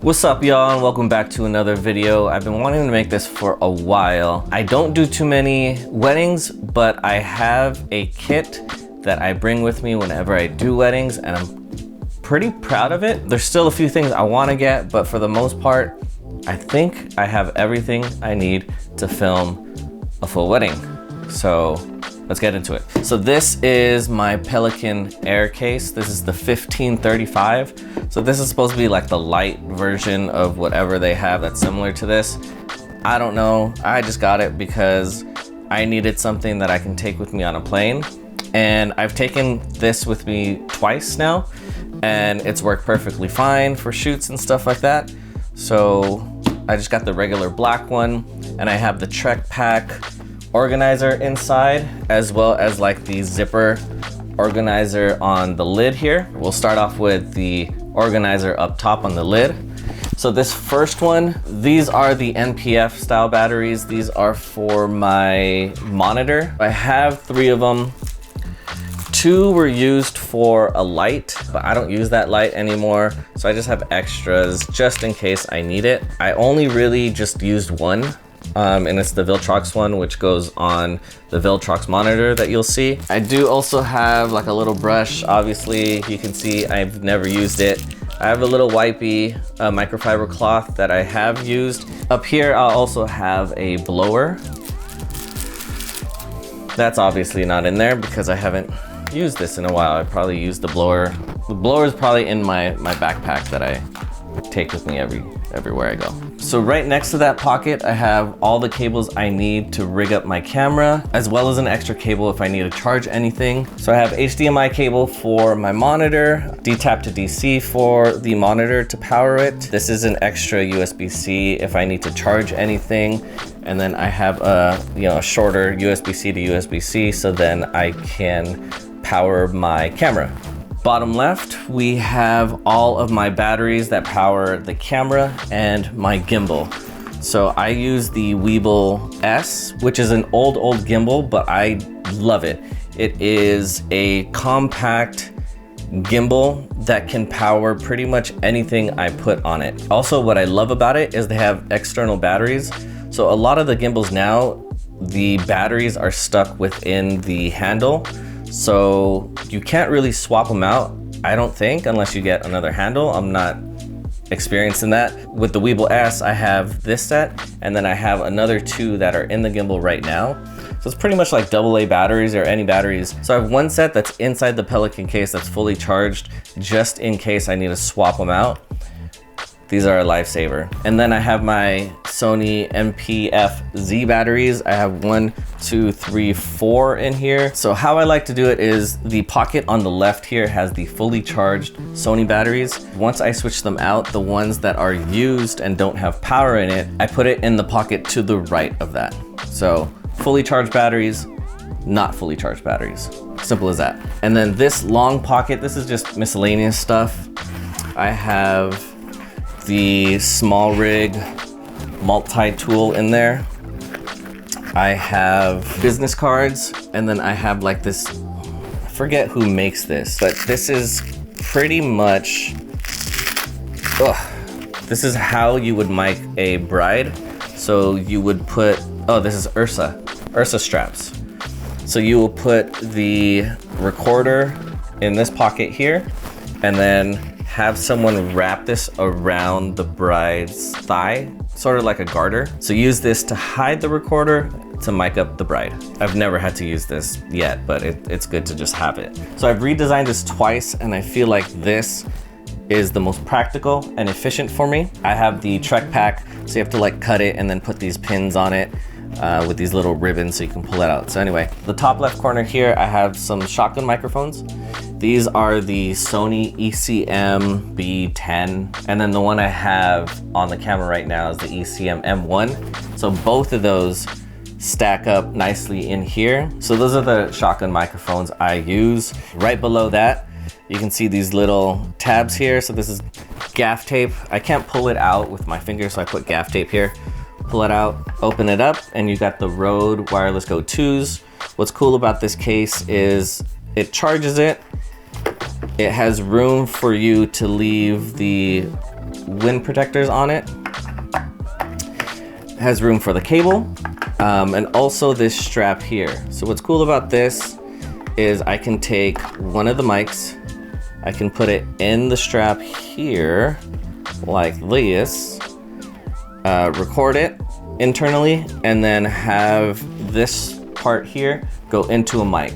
What's up, y'all, and welcome back to another video. I've been wanting to make this for a while. I don't do too many weddings, but I have a kit that I bring with me whenever I do weddings, and I'm pretty proud of it. There's still a few things I want to get, but for the most part, I think I have everything I need to film a full wedding. So let's get into it. So this is my Pelican Air case. This is the 1535. So this is supposed to be like the light version of whatever they have that's similar to this. I don't know, I just got it because I needed something that I can take with me on a plane. And I've taken this with me twice now, and it's worked perfectly fine for shoots and stuff like that. So I just got the regular black one, and I have the Trek Pack organizer inside, as well as like the zipper organizer on the lid here. We'll start off with the organizer up top on the lid. So this first one, these are the NPF style batteries. These are for my monitor. I have 3 of them. 2 were used for a light, but I don't use that light anymore. So I just have extras just in case I need it. I only really just used one. And it's the Viltrox one, which goes on the Viltrox monitor that you'll see. I do also have like a little brush. Obviously, you can see I've never used it. I have a little wipey microfiber cloth that I have used. Up here, I'll also have a blower. That's obviously not in there because I haven't used this in a while. I probably used the blower. The blower is probably in my backpack that I take with me everywhere I go. So right next to that pocket, I have all the cables I need to rig up my camera, as well as an extra cable if I need to charge anything. So I have HDMI cable for my monitor, D-tap to DC for the monitor to power it. This is an extra USB-C if I need to charge anything. And then I have a shorter USB-C to USB-C, so then I can power my camera. Bottom left, we have all of my batteries that power the camera and my gimbal. So I use the Weebill S, which is an old gimbal, but I love it. It is a compact gimbal that can power pretty much anything I put on it. Also, what I love about it is they have external batteries. So a lot of the gimbals now, the batteries are stuck within the handle. So you can't really swap them out, I don't think, unless you get another handle. I'm not experienced in that. With the Weebill S, I have this set, and then I have another 2 that are in the gimbal right now. So it's pretty much like AA batteries or any batteries. So I have one set that's inside the Pelican case that's fully charged, just in case I need to swap them out. These are a lifesaver. And then I have my Sony MPF-Z batteries. I have 1, 2, 3, 4 in here. So how I like to do it is the pocket on the left here has the fully charged Sony batteries. Once I switch them out, the ones that are used and don't have power in it, I put it in the pocket to the right of that. So fully charged batteries, not fully charged batteries. Simple as that. And then this long pocket, this is just miscellaneous stuff. I have the small rig multi-tool in there. I have business cards, and then I have like this, I forget who makes this, but this is pretty much, this is how you would mic a bride. So you would put, this is Ursa straps. So you will put the recorder in this pocket here, and then have someone wrap this around the bride's thigh, sort of like a garter. So use this to hide the recorder to mic up the bride. I've never had to use this yet, but it's good to just have it. So I've redesigned this twice, and I feel like this is the most practical and efficient for me. I have the Trek Pack, so you have to like cut it and then put these pins on it with these little ribbons so you can pull it out. So anyway, the top left corner here, I have some shotgun microphones. These are the Sony ECM B10, and then the one I have on the camera right now is the ECM M1. So both of those stack up nicely in here. So those are the shotgun microphones I use. Right below that, you can see these little tabs here. So this is gaff tape. I can't pull it out with my finger, so I put gaff tape here. Pull it out, open it up, and you got the Rode Wireless Go 2s. What's cool about this case is it charges it. It has room for you to leave the wind protectors on it. It has room for the cable, and also this strap here. So what's cool about this is I can take one of the mics, I can put it in the strap here like this, record it internally, and then have this part here go into a mic.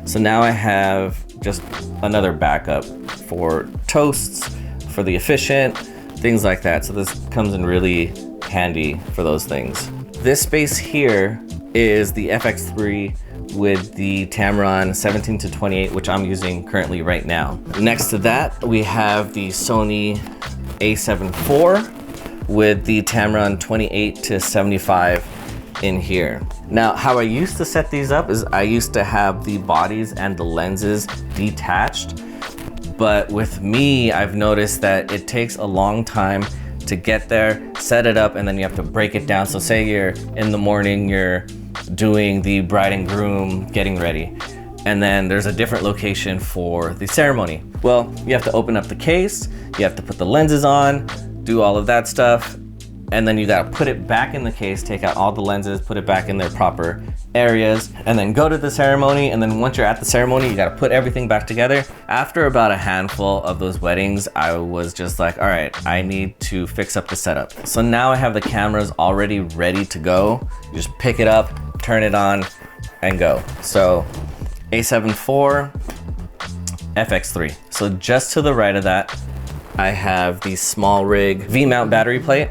So now I have just another backup for toasts, for the efficient, things like that. So this comes in really handy for those things. This space here is the FX3 with the Tamron 17-28, which I'm using currently right now. Next to that, we have the Sony a7 IV with the Tamron 28-75 in here. Now, how I used to set these up is I used to have the bodies and the lenses detached, but with me, I've noticed that it takes a long time to get there, set it up, and then you have to break it down. So say you're in the morning, you're doing the bride and groom getting ready, and then there's a different location for the ceremony. Well, you have to open up the case, you have to put the lenses on, do all of that stuff, and then you gotta put it back in the case, take out all the lenses, put it back in their proper areas, and then go to the ceremony. And then once you're at the ceremony, you gotta put everything back together. After about a handful of those weddings, I was just like, all right, I need to fix up the setup. So now I have the cameras already ready to go. You just pick it up, turn it on, and go. So A7 IV, FX3. So just to the right of that, I have the small rig V-mount battery plate.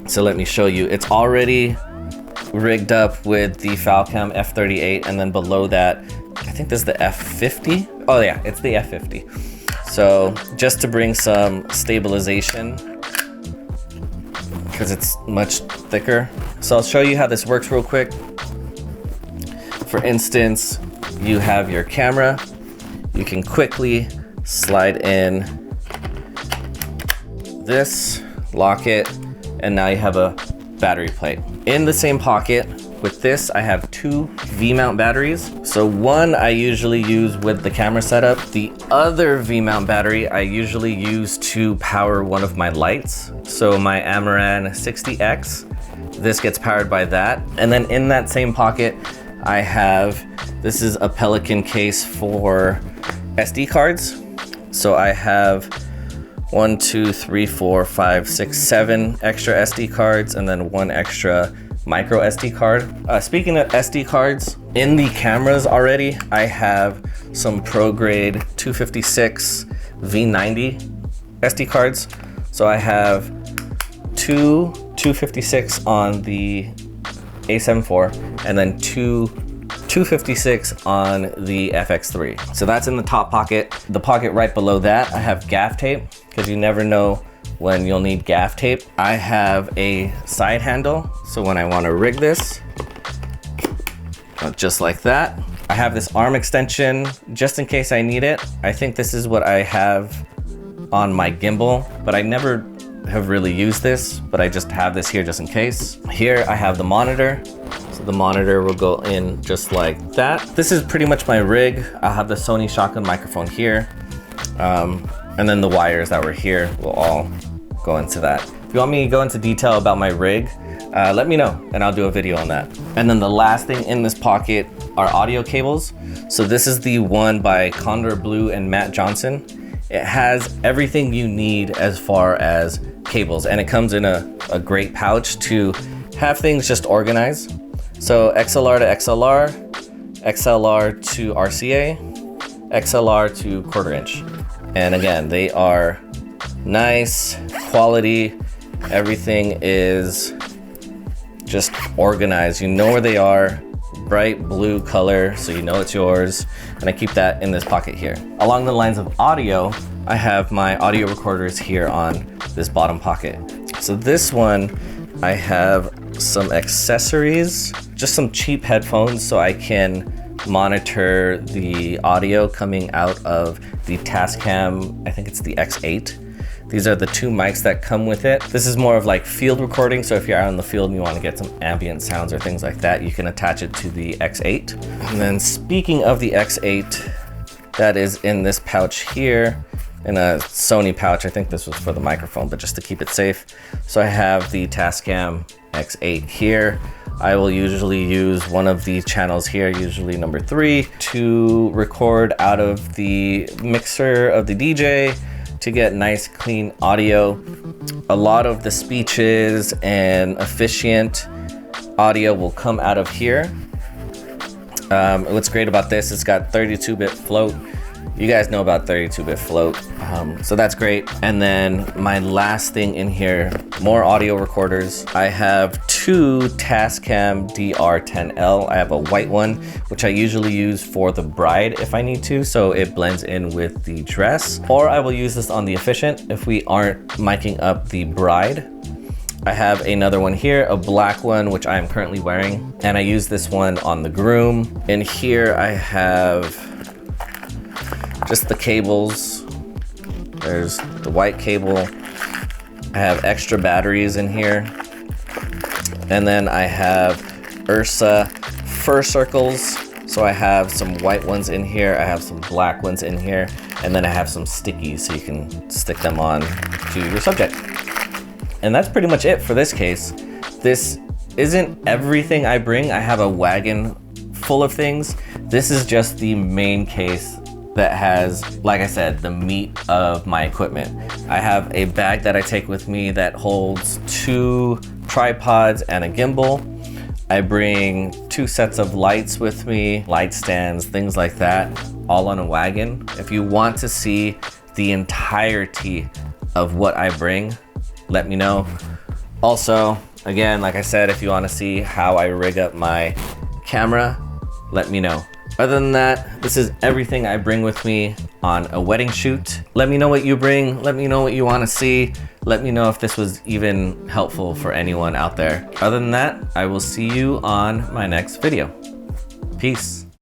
So let me show you. It's already rigged up with the Falcam F38, and then below that, I think this is the F50. Oh yeah, it's the F50. So just to bring some stabilization, because it's much thicker. So I'll show you how this works real quick. For instance, you have your camera. You can quickly slide in this, lock it, and now you have a battery plate. In the same pocket with this, I have two V-mount batteries. So one I usually use with the camera setup. The other V-mount battery I usually use to power one of my lights. So my Amaran 60X, this gets powered by that. And then in that same pocket, I have, this is a Pelican case for SD cards. So I have 1, 2, 3, 4, 5, 6, 7 extra SD cards, and then one extra micro SD card. Speaking of SD cards, in the cameras already, I have some ProGrade 256 V90 SD cards. So I have two 256 on the A7 IV, and then two 256 on the FX3. So that's in the top pocket. The pocket right below that, I have gaff tape, because you never know when you'll need gaff tape. I have a side handle, so when I want to rig this, just like that. I have this arm extension just in case I need it. I think this is what I have on my gimbal, but I never have really used this, but I just have this here just in case. Here I have the monitor. So the monitor will go in just like that. This is pretty much my rig. I'll have the Sony shotgun microphone here. And then the wires that were here will all go into that. If you want me to go into detail about my rig, let me know and I'll do a video on that. And then the last thing in this pocket are audio cables. So this is the one by Condor Blue and Matt Johnson. It has everything you need as far as cables, and it comes in a great pouch to have things just organized. So XLR to XLR, XLR to RCA, XLR to 1/4 inch. And again, they are nice quality. Everything is just organized. You know where they are, bright blue color, so you know it's yours. And I keep that in this pocket here. Along the lines of audio, I have my audio recorders here on this bottom pocket. So this one, I have some accessories, just some cheap headphones so I can monitor the audio coming out of the Tascam, I think it's the X8. These are the two mics that come with it. This is more of like field recording, so if you're out in the field and you want to get some ambient sounds or things like that, you can attach it to the X8. And then speaking of the X8, that is in this pouch here. in a Sony pouch. I think this was for the microphone, but just to keep it safe. So I have the Tascam X8 here. I will usually use one of these channels here, usually number 3, to record out of the mixer of the DJ to get nice clean audio. A lot of the speeches and efficient audio will come out of here. What's great about this, it's got 32-bit float. You guys know about 32-bit float, so that's great. And then my last thing in here, more audio recorders. I have 2 Tascam DR10L. I have a white one, which I usually use for the bride if I need to, so it blends in with the dress. Or I will use this on the Efficient if we aren't miking up the bride. I have another one here, a black one, which I am currently wearing, and I use this one on the groom. In here I have just the cables. There's the white cable. I have extra batteries in here. And then I have Ursa fur circles. So I have some white ones in here. I have some black ones in here. And then I have some stickies so you can stick them on to your subject. And that's pretty much it for this case. This isn't everything I bring. I have a wagon full of things. This is just the main case that has, like I said, the meat of my equipment. I have a bag that I take with me that holds 2 tripods and a gimbal. I bring 2 sets of lights with me, light stands, things like that, all on a wagon. If you want to see the entirety of what I bring, let me know. Also, again, like I said, if you want to see how I rig up my camera, let me know. Other than that, this is everything I bring with me on a wedding shoot. Let me know what you bring. Let me know what you want to see. Let me know if this was even helpful for anyone out there. Other than that, I will see you on my next video. Peace.